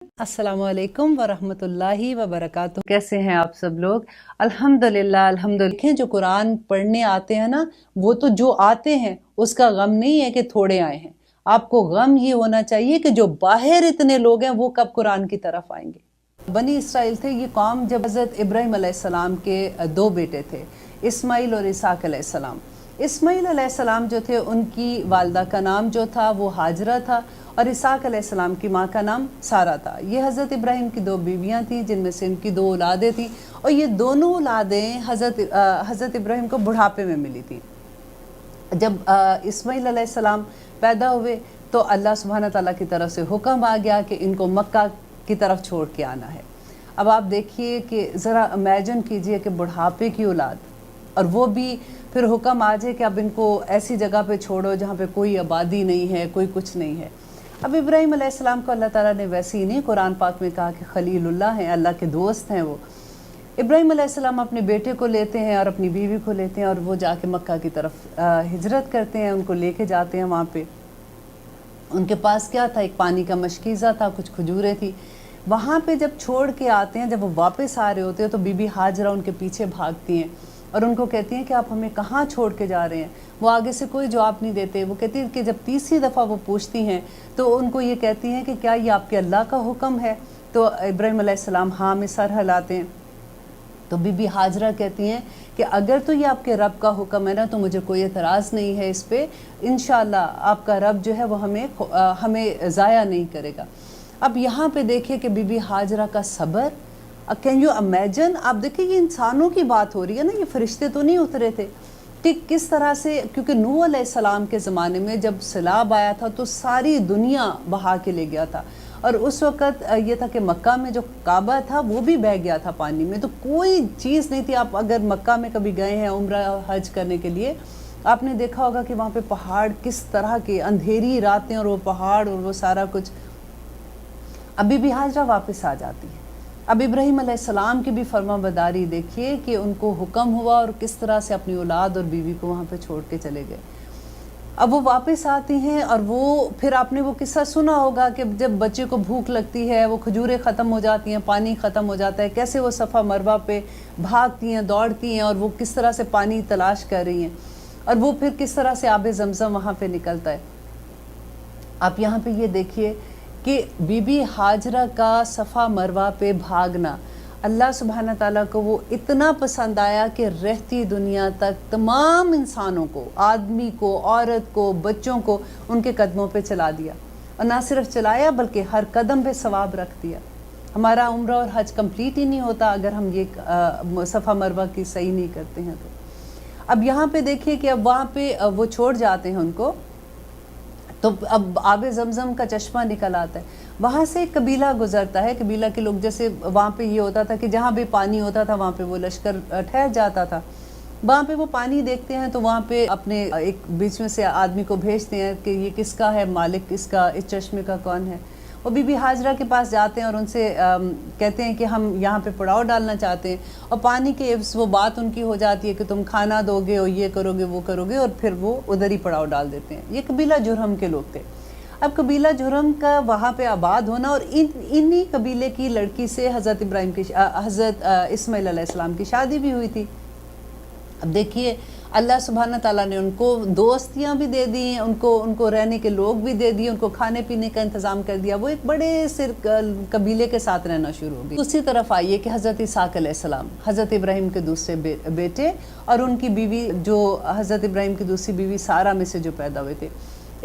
अस्सलाम वालेकुम वरहमतुल्लाहि वबरकातुहू। कैसे हैं आप सब लोग? अल्हम्दुलिल्लाह अल्हम्दुलिल्लाह। जो कुरान पढ़ने आते हैं ना, वो तो जो आते हैं उसका गम नहीं है कि थोड़े आए हैं। आपको गम ये होना चाहिए कि जो बाहर इतने लोग हैं वो कब कुरान की तरफ आएंगे। बनी इसराइल थे ये कौम जब हज़रत इब्राहीम अलैहिस्सलाम के दो बेटे थे, इस्माइल और इसाक अलैहिस्सलाम। इस्माइल अलैहिस्सलाम जो थे उनकी वालदा का नाम जो था वो हाजरा था और इसाक अलैहिस्सलाम की माँ का नाम सारा था। ये हज़रत इब्राहीम की दो बीवियाँ थीं जिनमें से इनकी दो औलादें थीं और ये दोनों औलादें हज़रत इब्राहीम को बुढ़ापे में मिली थी। जब इस्माइल अलैहिस्सलाम पैदा हुए तो अल्लाह सुब्हानहू तआला की तरफ से हुक्म आ गया कि इनको मक्का की तरफ छोड़ के आना है। अब आप देखिए कि ज़रा इमेजिन कीजिए कि बुढ़ापे की औलाद, और वो भी फिर हुक्म आ जाए कि अब इनको ऐसी जगह पे छोड़ो जहाँ पे कोई आबादी नहीं है, कोई कुछ नहीं है। अब इब्राहीम अलैहिस्सलाम को अल्लाह ताला ने वैसे ही नहीं कुरान पाक में कहा कि खलीलुल्लाह हैं, अल्लाह के दोस्त हैं वो। इब्राहीम अलैहिस्सलाम अपने बेटे को लेते हैं और अपनी बीवी को लेते हैं और वो जाके मक्का की तरफ हिजरत करते हैं, उनको लेके जाते हैं। वहाँ पे उनके पास क्या था, एक पानी का मशकीज़ा था, कुछ खजूरें थी। वहाँ पे जब छोड़ के आते हैं, जब वो वापस आ रहे होते हैं तो बीबी हाजरा उनके पीछे भागती हैं और उनको कहती हैं कि आप हमें कहाँ छोड़ के जा रहे हैं। वो आगे से कोई जवाब नहीं देते। वो कहती है कि जब तीसरी दफ़ा वो पूछती हैं तो उनको ये कहती हैं कि क्या ये आपके अल्लाह का हुक्म है? तो इब्राहीम अलैहिस्सलाम हाँ में सर हिलाते हैं। तो बीबी हाजरा कहती हैं कि अगर तो ये आपके रब का हुक्म है ना तो मुझे कोई एतराज़ नहीं है इस पे, इंशाअल्लाह आपका रब जो है वो हमें ज़ाया नहीं करेगा। अब यहाँ पे देखिए कि बीबी हाजरा का सब्र, कैन यू इमेजिन। आप देखिए ये इंसानों की बात हो रही है ना, ये फरिश्ते तो नहीं उतरे थे। ठीक किस तरह से, क्योंकि नूह अलैहिस्सलाम के ज़माने में जब सैलाब आया था तो सारी दुनिया बहा के ले गया था और उस वक़्त ये था कि मक्का में जो काबा था वो भी बह गया था पानी में, तो कोई चीज़ नहीं थी। आप अगर मक्का में कभी गए हैं उम्रा हज करने के लिए, आपने देखा होगा कि वहाँ पे पहाड़ किस तरह के, अंधेरी रातें और वो पहाड़ और वो सारा कुछ। अभी भी हाजरा वापस आ जाती है। अब इब्राहीम अलैहिस्सलाम की भी फर्माबरदारी देखिए कि उनको हुक्म हुआ और किस तरह से अपनी औलाद और बीवी को वहाँ पे छोड़ के चले गए। अब वो वापस आती हैं और वो फिर आपने वो किस्सा सुना होगा कि जब बच्चे को भूख लगती है, वो खजूरें ख़त्म हो जाती हैं, पानी ख़त्म हो जाता है, कैसे वो सफ़ा मरवा पे भागती हैं, दौड़ती हैं और वो किस तरह से पानी तलाश कर रही हैं और वो फिर किस तरह से आबे ज़मज़म वहाँ पे निकलता है। आप यहाँ पे ये देखिए कि बीबी हाजरा का सफ़ा मरवा पे भागना अल्लाह सुब्हानहू तआला को वो इतना पसंद आया कि रहती दुनिया तक तमाम इंसानों को, आदमी को, औरत को, बच्चों को उनके कदमों पे चला दिया। और ना सिर्फ चलाया बल्कि हर कदम पे सवाब रख दिया। हमारा उम्रा और हज कंप्लीट ही नहीं होता अगर हम ये सफ़ा मरवा की सही नहीं करते हैं। तो अब यहाँ पे देखिए कि अब वहाँ पे वो छोड़ जाते हैं उनको, तो अब आबे ज़मज़म का चश्मा निकल आता है। वहाँ से एक कबीला गुजरता है, कबीला के लोग, जैसे वहाँ पे ये होता था कि जहाँ भी पानी होता था वहाँ पे वो लश्कर ठहर जाता था। वहाँ पे वो पानी देखते हैं तो वहाँ पे अपने एक बीच में से आदमी को भेजते हैं कि ये किसका है, मालिक किसका, इस चश्मे का कौन है। वो बीबी हाजरा के पास जाते हैं और उनसे कहते हैं कि हम यहाँ पे पड़ाव डालना चाहते हैं और पानी के वो बात उनकी हो जाती है कि तुम खाना दोगे और ये करोगे वो करोगे, और फिर वो उधर ही पड़ाव डाल देते हैं। ये कबीला जुरहम के लोग थे। अब कबीला जुरहम का वहाँ पे आबाद होना और इन्हीं कबीले की लड़की से हज़रत इस्माइल अलैहिस्सलाम की शादी भी हुई थी। अब देखिए अल्लाह सुब्हानहू तआला ने उनको दोस्तियाँ भी दे दी, उनको रहने के लोग भी दे दिए, उनको खाने पीने का इंतज़ाम कर दिया। वो एक बड़े सिर कबीले के साथ रहना शुरू हो गई। दूसरी तरफ आइए कि हज़रत इसाक अलैहिस्सलाम, हज़रत इब्राहीम के दूसरे बेटे और उनकी बीवी, जो हज़रत इब्राहीम की दूसरी बीवी सारा में से जो पैदा हुए थे।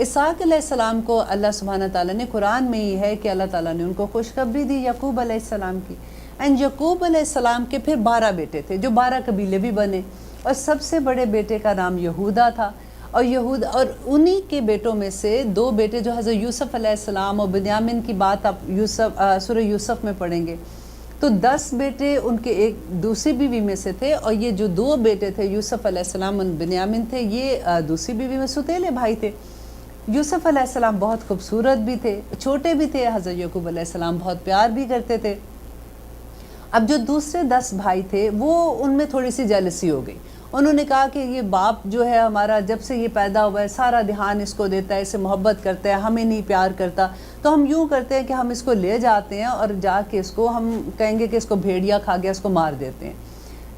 इसाक अलैहिस्सलाम को अल्लाह सुब्हानहू तआला ने कुरान में ही है कि अल्लाह ताला ने उनको खुशखबरी दी याकूब अलैहिस्सलाम की। एंड याकूब अलैहिस्सलाम के फिर 12 बेटे थे जो 12 कबीले भी बने और सबसे बड़े बेटे का नाम यहूदा था। और उन्हीं के बेटों में से 2 बेटे जो हज़रत यूसुफ अलैहिस्सलाम और बिन्यामिन की बात आप सूरह यूसुफ में पढ़ेंगे तो 10 बेटे उनके एक दूसरी बीवी में से थे और ये जो 2 बेटे थे यूसुफ अलैहिस्सलाम और बिन्यामिन थे, ये दूसरी बीवी में सुतेले भाई थे। यूसुफ अलैहिस्सलाम बहुत खूबसूरत भी थे, छोटे भी थे। हज़रत याकूब अलैहिस्सलाम बहुत प्यार भी करते थे। अब जो दूसरे 10 भाई थे वो उनमें थोड़ी सी जेलसी हो गई। انہوں نے کہا کہ یہ باپ جو ہے ہمارا جب سے یہ پیدا ہوا ہے سارا دھیان اس کو دیتا ہے، اسے محبت کرتا ہے، ہمیں نہیں پیار کرتا، تو ہم یوں کرتے ہیں کہ ہم اس کو لے جاتے ہیں اور جا کے اس کو ہم کہیں گے کہ اس کو بھیڑیا کھا گیا، اس کو مار دیتے ہیں۔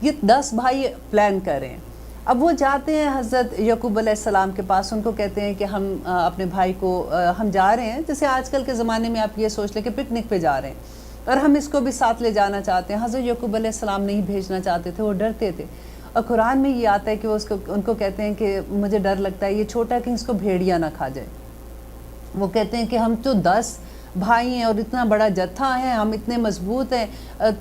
یہ 10 بھائی پلان کر رہے ہیں۔ اب وہ جاتے ہیں حضرت یعقوب علیہ السلام کے پاس، ان کو کہتے ہیں کہ ہم اپنے بھائی کو ہم جا رہے ہیں، جیسے آج کل کے زمانے میں آپ یہ سوچ لیں کہ پکنک پہ جا رہے ہیں اور ہم اس کو بھی ساتھ لے جانا چاہتے ہیں۔ حضرت یعقوب علیہ السلام نہیں بھیجنا چاہتے تھے، وہ ڈرتے تھے، اور قرآن میں یہ آتا ہے کہ وہ ان کو کہتے ہیں کہ مجھے ڈر لگتا ہے یہ چھوٹا کہ اس کو بھیڑیا نہ کھا جائے۔ وہ کہتے ہیں کہ ہم تو 10 بھائی ہیں اور اتنا بڑا جتھا ہے، ہم اتنے مضبوط ہیں،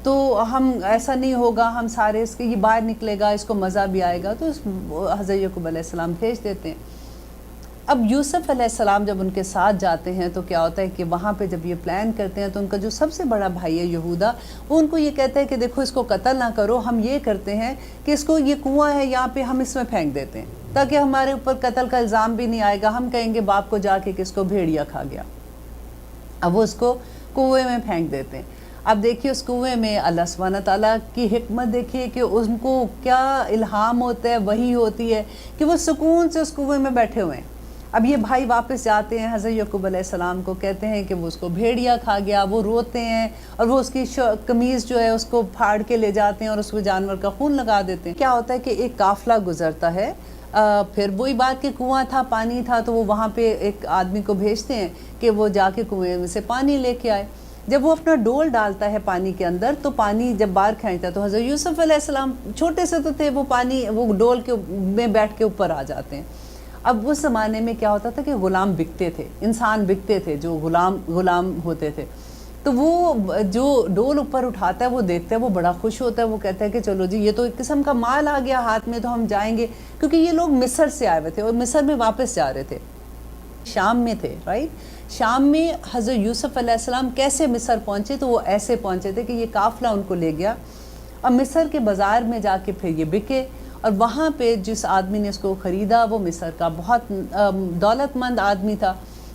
تو ہم ایسا نہیں ہوگا، ہم سارے اس کے یہ باہر نکلے گا، اس کو مزہ بھی آئے گا، تو حضرت یعقوب علیہ السلام بھیج دیتے ہیں۔ اب یوسف علیہ السلام جب ان کے ساتھ جاتے ہیں تو کیا ہوتا ہے کہ وہاں پہ جب یہ پلان کرتے ہیں تو ان کا جو سب سے بڑا بھائی ہے یہودا، وہ ان کو یہ کہتا ہے کہ دیکھو اس کو قتل نہ کرو، ہم یہ کرتے ہیں کہ اس کو یہ کنواں ہے یہاں پہ ہم اس میں پھینک دیتے ہیں تاکہ ہمارے اوپر قتل کا الزام بھی نہیں آئے گا، ہم کہیں گے باپ کو جا کے کہ اس کو بھیڑیا کھا گیا۔ اب وہ اس کو کنویں میں پھینک دیتے ہیں۔ اب دیکھیے اس کنویں میں اللہ سبحانہ تعالیٰ کی حکمت دیکھیے کہ ان کو کیا الہام ہوتا ہے، وحی ہوتی ہے کہ وہ سکون سے اس کنویں میں بیٹھے ہوئے ہیں۔ اب یہ بھائی واپس جاتے ہیں حضرت یعقوب علیہ السلام کو کہتے ہیں کہ وہ اس کو بھیڑیا کھا گیا، وہ روتے ہیں اور وہ اس کی قمیض جو ہے اس کو پھاڑ کے لے جاتے ہیں اور اس کو جانور کا خون لگا دیتے ہیں۔ کیا ہوتا ہے کہ ایک قافلہ گزرتا ہے، پھر وہی بات کہ کنواں تھا، پانی تھا، تو وہ وہاں پہ ایک آدمی کو بھیجتے ہیں کہ وہ جا کے کنویں میں سے پانی لے کے آئے۔ جب وہ اپنا ڈول ڈالتا ہے پانی کے اندر تو پانی جب باہر کھینچتا ہے تو حضرت یوسف علیہ السلام چھوٹے سے تو تھے، وہ ڈول کے میں بیٹھ کے اوپر آ جاتے ہیں۔ اب اس زمانے میں کیا ہوتا تھا کہ غلام بکتے تھے، انسان بکتے تھے جو غلام ہوتے تھے، تو وہ جو ڈول اوپر اٹھاتا ہے وہ دیکھتا ہے، وہ بڑا خوش ہوتا ہے، وہ کہتا ہے کہ چلو جی یہ تو ایک قسم کا مال آ گیا ہاتھ میں، تو ہم جائیں گے، کیونکہ یہ لوگ مصر سے آئے ہوئے تھے اور مصر میں واپس جا رہے تھے، شام میں تھے، رائٹ؟ شام میں حضرت یوسف علیہ السلام کیسے مصر پہنچے؟ تو وہ ایسے پہنچے تھے کہ یہ قافلہ ان کو لے گیا اور مصر کے بازار میں جا کے پھر یہ بکے، اور وہاں پہ جس آدمی نے اس کو خریدا وہ مصر کا بہت دولت مند آدمی تھا،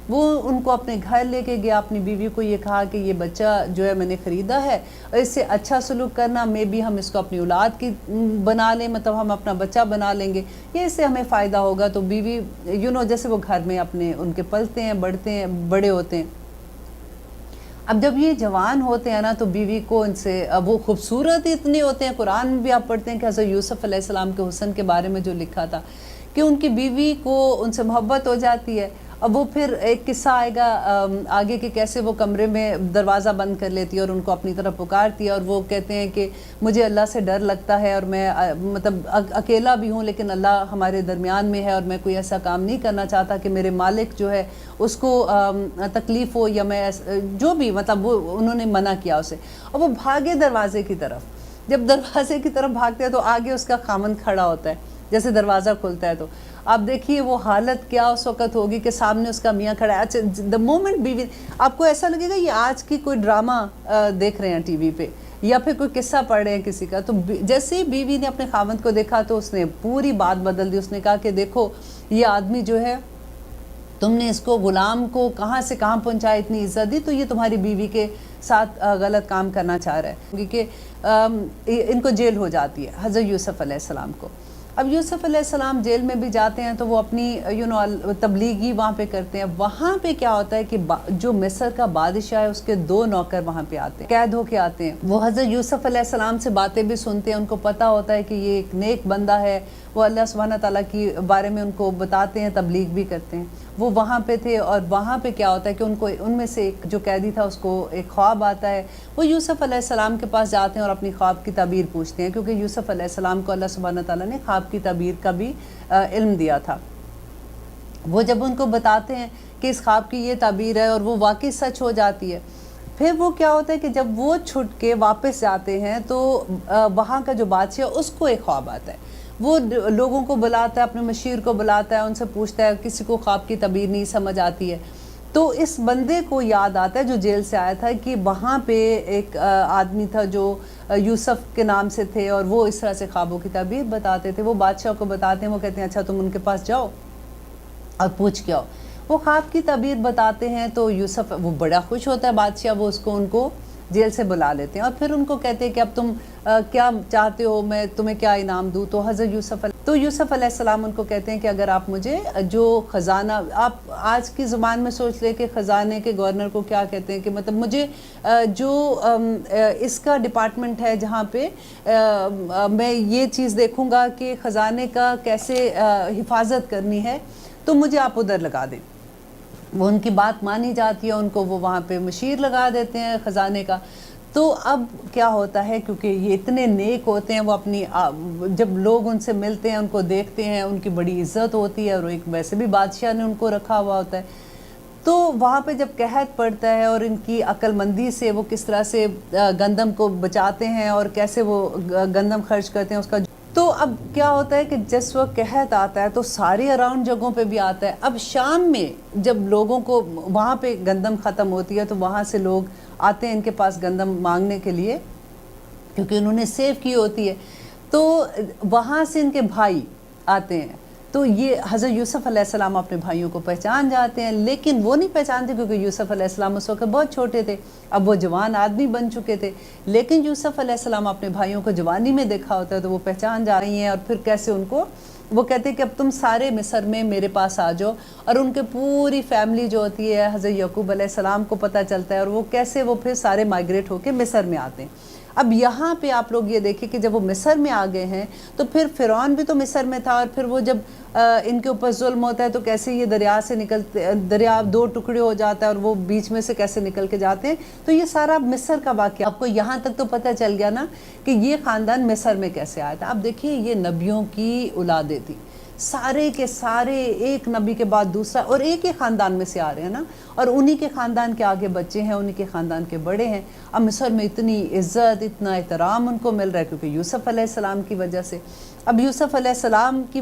وہ ان کو اپنے گھر لے کے گیا، اپنی بیوی کو یہ کہا کہ یہ بچہ جو ہے میں نے خریدا ہے اور اس سے اچھا سلوک کرنا، میں بھی ہم اس کو اپنی اولاد کی بنا لیں، مطلب ہم اپنا بچہ بنا لیں گے، یہ اس سے ہمیں فائدہ ہوگا۔ تو بیوی جیسے وہ گھر میں اپنے ان کے پلتے ہیں، بڑھتے ہیں، بڑے ہوتے ہیں۔ اب جب یہ جوان ہوتے ہیں نا تو بیوی کو ان سے وہ خوبصورت اتنے ہوتے ہیں، قرآن میں بھی آپ پڑھتے ہیں کہ حضرت یوسف علیہ السلام کے حسن کے بارے میں جو لکھا تھا کہ ان کی بیوی کو ان سے محبت ہو جاتی ہے۔ اب وہ پھر ایک قصہ آئے گا آگے کہ کیسے وہ کمرے میں دروازہ بند کر لیتی ہے اور ان کو اپنی طرف پکارتی ہے، اور وہ کہتے ہیں کہ مجھے اللہ سے ڈر لگتا ہے اور میں مطلب اکیلا بھی ہوں لیکن اللہ ہمارے درمیان میں ہے اور میں کوئی ایسا کام نہیں کرنا چاہتا کہ میرے مالک جو ہے اس کو تکلیف ہو یا میں جو بھی مطلب وہ انہوں نے منع کیا اسے، اور وہ بھاگے دروازے کی طرف۔ جب دروازے کی طرف بھاگتے ہیں تو آگے اس کا خامند کھڑا ہوتا ہے، جیسے دروازہ کھلتا ہے تو آپ دیکھیے وہ حالت کیا اس وقت ہوگی کہ سامنے اس کا میاں کھڑا ہے۔ اچھا دا مومنٹ بیوی، آپ کو ایسا لگے گا یہ آج کی کوئی ڈرامہ دیکھ رہے ہیں ٹی وی پہ یا پھر کوئی قصہ پڑھ رہے ہیں کسی کا، تو جیسے ہی بیوی نے اپنے خاوند کو دیکھا تو اس نے پوری بات بدل دی۔ اس نے کہا کہ دیکھو یہ آدمی جو ہے تم نے اس کو غلام کو کہاں سے کہاں پہنچایا، اتنی عزت دی، تو یہ تمہاری بیوی کے ساتھ غلط کام کرنا چاہ رہا ہے، کیونکہ ان کو جیل ہو جاتی ہے حضرت یوسف علیہ السلام کو۔ اب یوسف علیہ السلام جیل میں بھی جاتے ہیں تو وہ اپنی تبلیغی وہاں پہ کرتے ہیں۔ وہاں پہ کیا ہوتا ہے کہ جو مصر کا بادشاہ ہے اس کے 2 نوکر وہاں پہ آتے ہیں، قید ہو کے آتے ہیں، وہ حضرت یوسف علیہ السلام سے باتیں بھی سنتے ہیں، ان کو پتہ ہوتا ہے کہ یہ ایک نیک بندہ ہے، وہ اللہ سبحانہ تعالیٰ کی بارے میں ان کو بتاتے ہیں، تبلیغ بھی کرتے ہیں۔ وہ وہاں پہ تھے اور وہاں پہ کیا ہوتا ہے کہ ان میں سے ایک جو قیدی تھا اس کو ایک خواب آتا ہے، وہ یوسف علیہ السلام کے پاس جاتے ہیں اور اپنی خواب کی تعبیر پوچھتے ہیں، کیونکہ یوسف علیہ السلام کو اللہ سبحانہ تعالیٰ نے خواب کی تعبیر کا بھی علم دیا تھا۔ وہ جب ان کو بتاتے ہیں کہ اس خواب کی یہ تعبیر ہے اور وہ واقعی سچ ہو جاتی ہے، پھر وہ کیا ہوتا ہے کہ جب وہ چھٹ کے واپس جاتے ہیں تو وہاں کا جو بادشاہ اس کو ایک خواب آتا ہے، وہ لوگوں کو بلاتا ہے، اپنے مشیر کو بلاتا ہے، ان سے پوچھتا ہے، کسی کو خواب کی تعبیر نہیں سمجھ آتی ہے، تو اس بندے کو یاد آتا ہے جو جیل سے آیا تھا کہ وہاں پہ ایک آدمی تھا جو یوسف کے نام سے تھے اور وہ اس طرح سے خوابوں کی تعبیر بتاتے تھے۔ وہ بادشاہ کو بتاتے ہیں، وہ کہتے ہیں اچھا تم ان کے پاس جاؤ اور پوچھ کے آؤ۔ وہ خواب کی تعبیر بتاتے ہیں تو یوسف وہ بڑا خوش ہوتا ہے بادشاہ، وہ ان کو जेल से बुला लेते हैं और फिर उनको कहते हैं कि अब तुम क्या चाहते हो, मैं तुम्हें क्या इनाम दूँ। तो हज़रत यूसुफ अलैहिस्सलाम उनको कहते हैं कि अगर आप मुझे जो ख़जाना, आप आज की ज़ुबान में सोच ले कि ख़जाने के गवर्नर को क्या कहते हैं, कि मतलब मुझे जो इसका डिपार्टमेंट है जहाँ पे मैं ये चीज़ देखूँगा कि ख़जाने का कैसे हिफाजत करनी है, तो मुझे आप उधर लगा दें। वो उनकी बात मानी जाती है, उनको वो वहाँ पे मशीर लगा देते हैं ख़जाने का। तो अब क्या होता है, क्योंकि ये इतने नेक होते हैं, वो अपनी जब लोग उनसे मिलते हैं, उनको देखते हैं, उनकी बड़ी इज्जत होती है, और एक वैसे भी बादशाह ने उनको रखा हुआ होता है। तो वहाँ पे जब कहत पड़ता है और इनकी अक्लमंदी से वो किस तरह से गंदम को बचाते हैं और कैसे वो गंदम खर्च करते हैं उसका। तो अब क्या होता है कि जिस वक्त कहत आता है तो सारी अराउंड जगहों पे भी आता है। अब शाम में जब लोगों को वहाँ पे गंदम ख़त्म होती है तो वहाँ से लोग आते हैं इनके पास गंदम मांगने के लिए, क्योंकि उन्होंने सेव की होती है। तो वहाँ से इनके भाई आते हैं, तो ये हज़रत यूसुफ अलैहिस्सलाम अपने भाइयों को पहचान जाते हैं, लेकिन वो नहीं पहचानते क्योंकि यूसुफ अलैहिस्सलाम उस वक्त बहुत छोटे थे, अब वो जवान आदमी बन चुके थे। लेकिन यूसुफ अलैहिस्सलाम अपने भाइयों को जवानी में देखा होता है तो वो पहचान जा रही हैं, और फिर कैसे उनको वो कहते हैं कि अब तुम सारे मिस्र में मेरे पास आ जाओ। और उनके पूरी फैमिली जो होती है हज़रत यकूब अलैहिस्सलाम को पता चलता है, और वो कैसे वो फिर सारे माइग्रेट होकर मिस्र में आते हैं। अब यहाँ पे आप लोग ये देखिए कि जब वो मिस्र में आ गए हैं तो फिर फ़िरौन भी तो मिस्र में था, और फिर वो जब इनके ऊपर जुल्म होता है तो कैसे ये दरिया से निकलते, दरिया दो टुकड़े हो जाता है और वो बीच में से कैसे निकल के जाते हैं। तो ये सारा मिस्र का वाक़या आपको यहाँ तक तो पता चल गया ना कि ये ख़ानदान मिस्र में कैसे आया था। अब देखिए ये नबियों की औलादें थी, सारे के सारे एक नबी के बाद दूसरा, और एक ही ख़ानदान में से आ रहे हैं ना, और उन्हीं के ख़ानदान के आगे बच्चे हैं, उन्हीं के ख़ानदान के बड़े हैं। अब मिस्र में इतनी इज़्ज़त, इतना एहतराम उनको मिल रहा है क्योंकि यूसुफ अलैहिस्सलाम की वजह से। अब यूसुफ अलैहिस्सलाम की